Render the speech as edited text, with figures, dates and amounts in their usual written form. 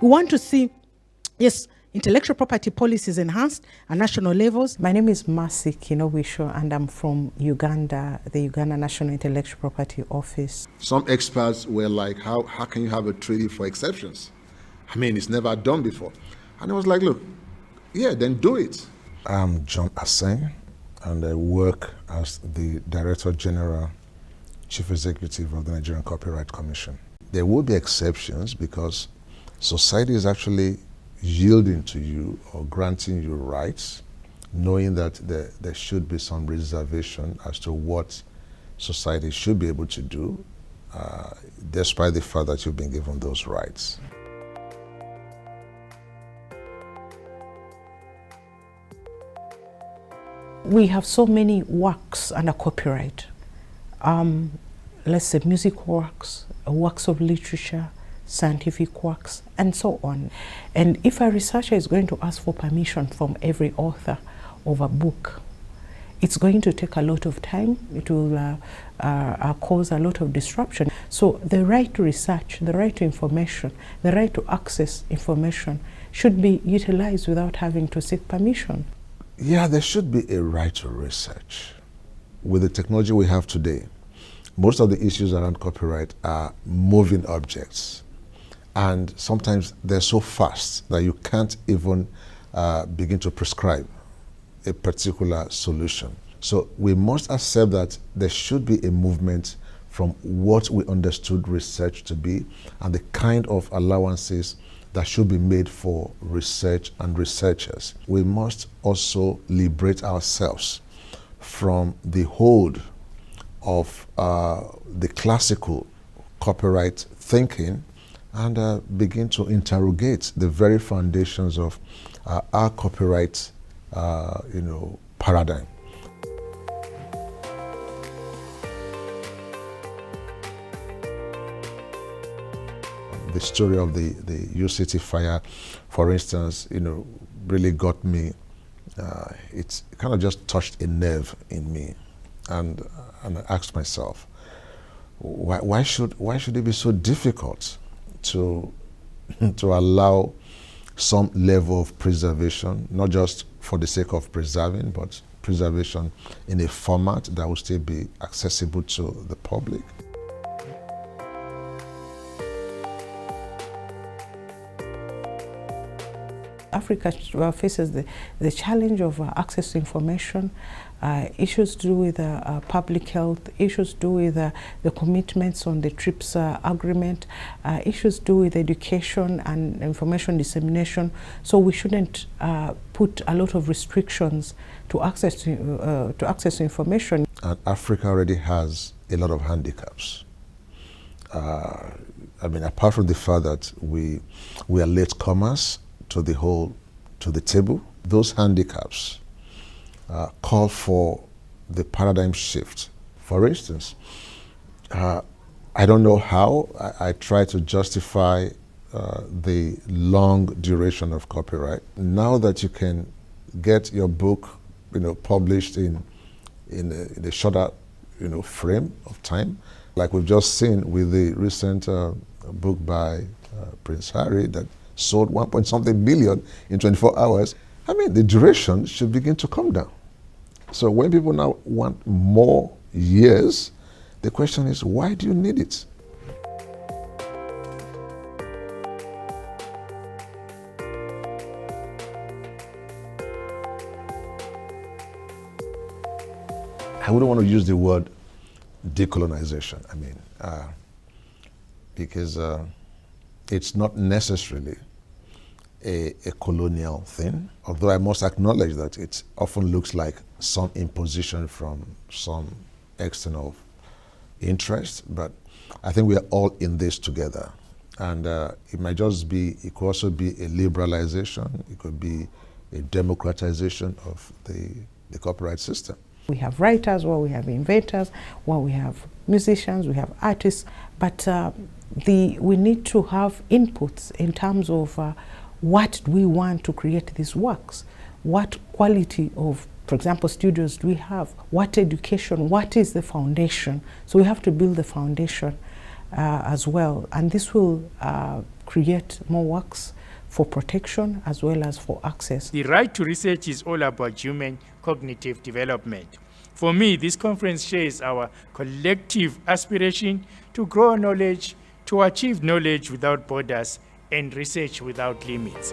We want to see, yes, intellectual property policies enhanced at national levels. My name is Mercy Kinowisho, and I'm from Uganda, the Uganda National Intellectual Property Office. Some experts were like, how can you have a treaty for exceptions? I mean, it's never done before. And I was like, look, yeah, then do it. I'm John Aseng, and I work as the Director General, Chief Executive of the Nigerian Copyright Commission. There will be exceptions because society is actually yielding to you or granting you rights, knowing that there should be some reservation as to what society should be able to do, despite the fact that you've been given those rights. We have so many works under copyright. Let's say music works, works of literature, scientific works, and so on. And if a researcher is going to ask for permission from every author of a book, it's going to take a lot of time. It will cause a lot of disruption. So the right to research, the right to information, the right to access information should be utilized without having to seek permission. Yeah, there should be a right to research. With the technology we have today, most of the issues around copyright are moving objects. And sometimes they're so fast that you can't even begin to prescribe a particular solution. So we must accept that there should be a movement from what we understood research to be and the kind of allowances that should be made for research and researchers. We must also liberate ourselves from the hold of the classical copyright thinking and begin to interrogate the very foundations of our copyright paradigm. The story of the UCT fire, for instance, really got me. It kind of just touched a nerve in me, and I asked myself, why should it be so difficult to allow some level of preservation, not just for the sake of preserving, but preservation in a format that will still be accessible to the public. Africa faces the challenge of access to information, issues to do with public health, issues to do with the commitments on the TRIPS agreement, issues to do with education and information dissemination. So we shouldn't put a lot of restrictions to access to information. And Africa already has a lot of handicaps. I mean, apart from the fact that we are latecomers to the table, those handicaps call for the paradigm shift. For instance, I don't know how I try to justify the long duration of copyright. Now that you can get your book, published in a shorter, frame of time, like we've just seen with the recent book by Prince Harry that sold 1.something billion in 24 hours. I mean, the duration should begin to come down. So when people now want more years, the question is, why do you need it? I wouldn't want to use the word decolonization. I mean, because it's not necessarily a colonial thing, although I must acknowledge that it often looks like some imposition from some external interest, but I think we are all in this together. And it might just be, it could also be a liberalization, it could be a democratization of the copyright system. We have writers, we have inventors, we have musicians, we have artists, but we need to have inputs in terms of what we want to create these works, what quality of, for example, studios do we have, what education, what is the foundation. So we have to build the foundation as well, and this will create more works for protection as well as for access. The right to research is all about human cognitive development. For me, this conference shares our collective aspiration to grow knowledge, to achieve knowledge without borders, and research without limits.